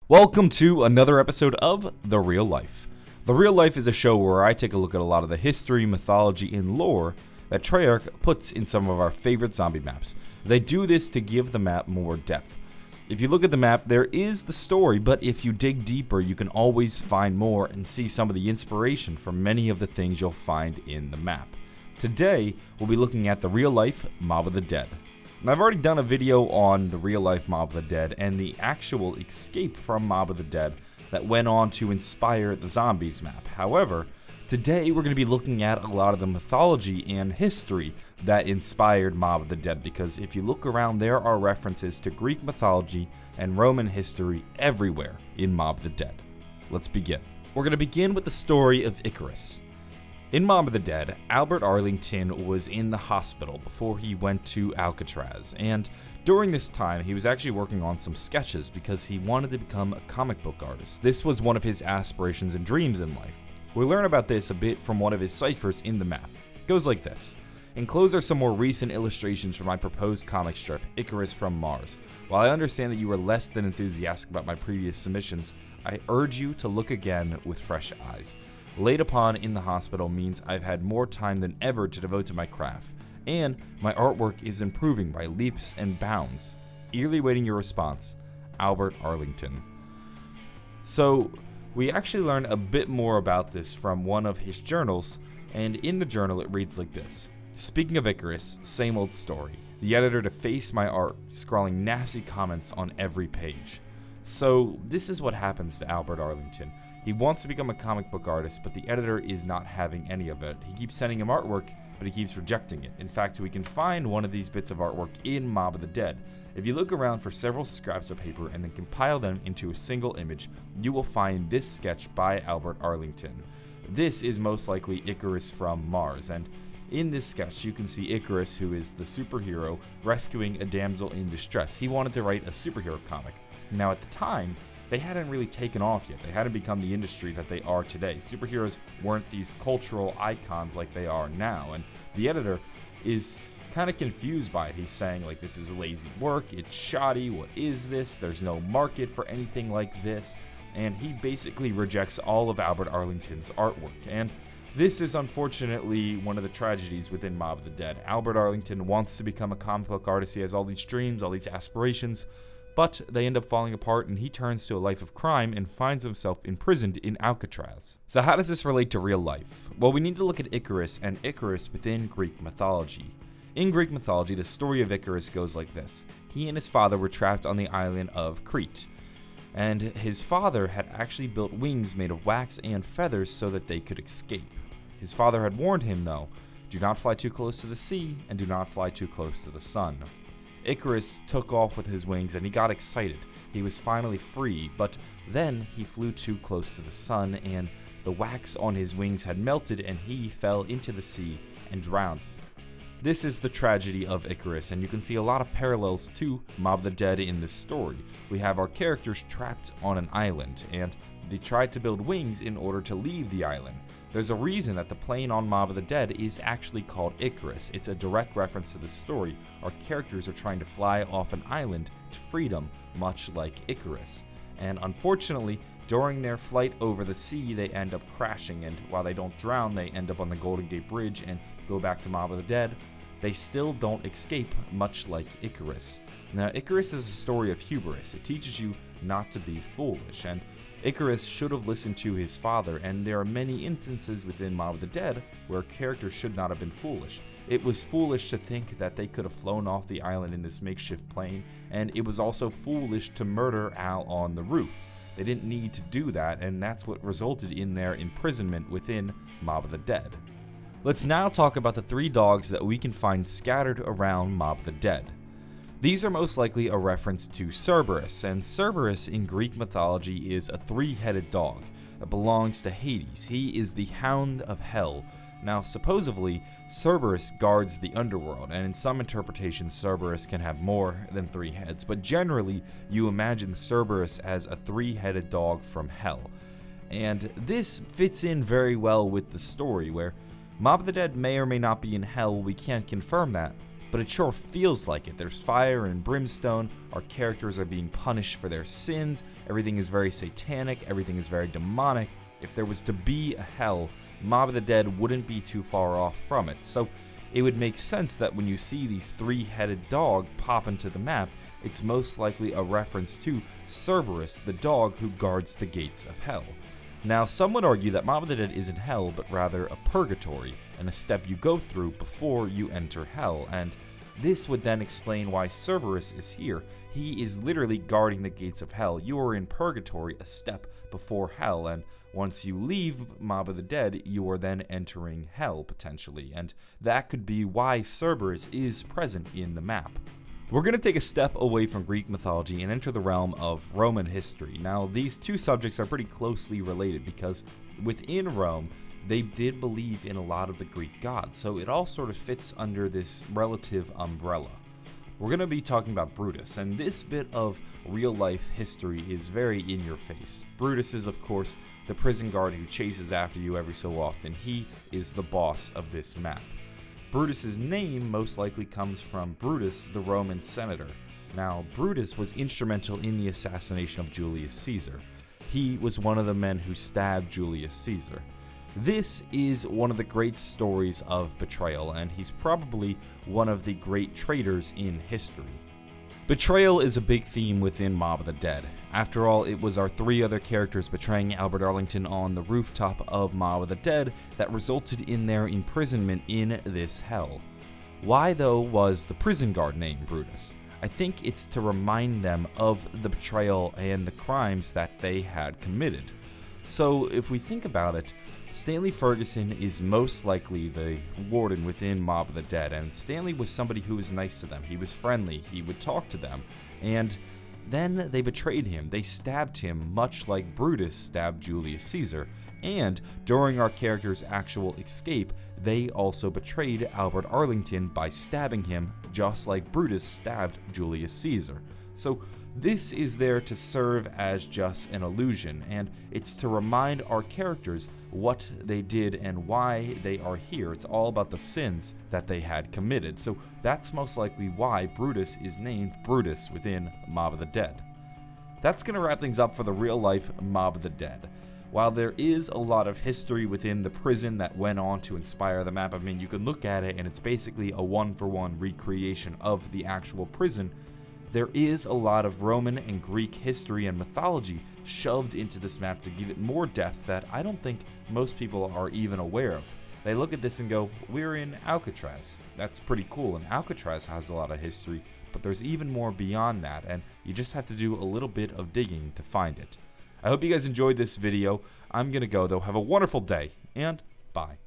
Welcome to another episode of The Real Life. The Real Life is a show where I take a look at a lot of the history, mythology, and lore that Treyarch puts in some of our favorite zombie maps. They do this to give the map more depth. If you look at the map, there is the story, but if you dig deeper, you can always find more and see some of the inspiration from many of the things you'll find in the map. Today, we'll be looking at the real-life Mob of the Dead. Now, I've already done a video on the real-life Mob of the Dead and the actual escape from Mob of the Dead that went on to inspire the Zombies map. However, today we're going to be looking at a lot of the mythology and history that inspired Mob of the Dead, because if you look around, there are references to Greek mythology and Roman history everywhere in Mob of the Dead. Let's begin. We're going to begin with the story of Icarus. In Mob of the Dead, Albert Arlington was in the hospital before he went to Alcatraz, and during this time he was actually working on some sketches because he wanted to become a comic book artist. This was one of his aspirations and dreams in life. We learn about this a bit from one of his ciphers in the map. It goes like this. Enclosed are some more recent illustrations for my proposed comic strip, Icarus from Mars. While I understand that you were less than enthusiastic about my previous submissions, I urge you to look again with fresh eyes. Laid upon in the hospital means I've had more time than ever to devote to my craft, and my artwork is improving by leaps and bounds. Eagerly waiting your response, Albert Arlington. So, we actually learn a bit more about this from one of his journals, and in the journal it reads like this. Speaking of Icarus, same old story. The editor defaced my art, scrawling nasty comments on every page. So, this is what happens to Albert Arlington. He wants to become a comic book artist, but the editor is not having any of it. He keeps sending him artwork, but he keeps rejecting it. In fact, we can find one of these bits of artwork in Mob of the Dead. If you look around for several scraps of paper and then compile them into a single image, you will find this sketch by Albert Arlington. This is most likely Icarus from Mars, and in this sketch you can see Icarus, who is the superhero, rescuing a damsel in distress. He wanted to write a superhero comic. Now at the time, they hadn't really taken off yet. They hadn't become the industry that they are today. Superheroes weren't these cultural icons like they are now, and the editor is kind of confused by it. He's saying, like, this is lazy work, it's shoddy, what is this? There's no market for anything like this, and he basically rejects all of Albert Arlington's artwork. And this is unfortunately one of the tragedies within Mob of the Dead. Albert Arlington wants to become a comic book artist. He has all these dreams, all these aspirations, but they end up falling apart and he turns to a life of crime and finds himself imprisoned in Alcatraz. So how does this relate to real life? Well, we need to look at Icarus and Icarus within Greek mythology. In Greek mythology, the story of Icarus goes like this. He and his father were trapped on the island of Crete, and his father had actually built wings made of wax and feathers so that they could escape. His father had warned him though, do not fly too close to the sea and do not fly too close to the sun. Icarus took off with his wings and he got excited. He was finally free, but then he flew too close to the sun and the wax on his wings had melted and he fell into the sea and drowned. This is the tragedy of Icarus, and you can see a lot of parallels to Mob of the Dead in this story. We have our characters trapped on an island, and they tried to build wings in order to leave the island. There's a reason that the plane on Mob of the Dead is actually called Icarus. It's a direct reference to the story. Our characters are trying to fly off an island to freedom, much like Icarus. And unfortunately, during their flight over the sea, they end up crashing, and while they don't drown, they end up on the Golden Gate Bridge and go back to Mob of the Dead. They still don't escape, much like Icarus. Now, Icarus is a story of hubris. It teaches you not to be foolish, and Icarus should have listened to his father, and there are many instances within Mob of the Dead where characters should not have been foolish. It was foolish to think that they could have flown off the island in this makeshift plane, and it was also foolish to murder Al on the roof. They didn't need to do that, and that's what resulted in their imprisonment within Mob of the Dead. Let's now talk about the three dogs that we can find scattered around Mob of the Dead. These are most likely a reference to Cerberus, and Cerberus in Greek mythology is a three-headed dog that belongs to Hades. He is the Hound of Hell. Now, supposedly, Cerberus guards the underworld, and in some interpretations, Cerberus can have more than three heads, but generally, you imagine Cerberus as a three-headed dog from hell. And this fits in very well with the story, where Mob of the Dead may or may not be in hell, we can't confirm that, but it sure feels like it. There's fire and brimstone, our characters are being punished for their sins, everything is very satanic, everything is very demonic. If there was to be a hell, Mob of the Dead wouldn't be too far off from it. So it would make sense that when you see these three-headed dog pop into the map, it's most likely a reference to Cerberus, the dog who guards the gates of hell. Now, some would argue that Mob of the Dead isn't hell, but rather a purgatory, and a step you go through before you enter hell, and this would then explain why Cerberus is here. He is literally guarding the gates of hell. You are in purgatory, a step before hell, and once you leave Mob of the Dead, you are then entering hell, potentially, and that could be why Cerberus is present in the map. We're going to take a step away from Greek mythology and enter the realm of Roman history. Now, these two subjects are pretty closely related because within Rome, they did believe in a lot of the Greek gods, so it all sort of fits under this relative umbrella. We're going to be talking about Brutus, and this bit of real-life history is very in your face. Brutus is, of course, the prison guard who chases after you every so often. He is the boss of this map. Brutus's name most likely comes from Brutus, the Roman senator. Now, Brutus was instrumental in the assassination of Julius Caesar. He was one of the men who stabbed Julius Caesar. This is one of the great stories of betrayal, and he's probably one of the great traitors in history. Betrayal is a big theme within Mob of the Dead. After all, it was our three other characters betraying Albert Arlington on the rooftop of Mob of the Dead that resulted in their imprisonment in this hell. Why, though, was the prison guard named Brutus? I think it's to remind them of the betrayal and the crimes that they had committed. So, if we think about it, Stanley Ferguson is most likely the warden within Mob of the Dead, and Stanley was somebody who was nice to them. He was friendly, he would talk to them, and then they betrayed him. They stabbed him, much like Brutus stabbed Julius Caesar, and during our character's actual escape, they also betrayed Albert Arlington by stabbing him, just like Brutus stabbed Julius Caesar. So this is there to serve as just an illusion, and it's to remind our characters what they did and why they are here. It's all about the sins that they had committed. So that's most likely why Brutus is named Brutus within Mob of the Dead. That's going to wrap things up for the real-life Mob of the Dead. While there is a lot of history within the prison that went on to inspire the map, I mean, you can look at it and it's basically a one-for-one recreation of the actual prison. There is a lot of Roman and Greek history and mythology shoved into this map to give it more depth that I don't think most people are even aware of. They look at this and go, we're in Alcatraz. That's pretty cool, and Alcatraz has a lot of history, but there's even more beyond that, and you just have to do a little bit of digging to find it. I hope you guys enjoyed this video. I'm gonna go though. Have a wonderful day, and bye.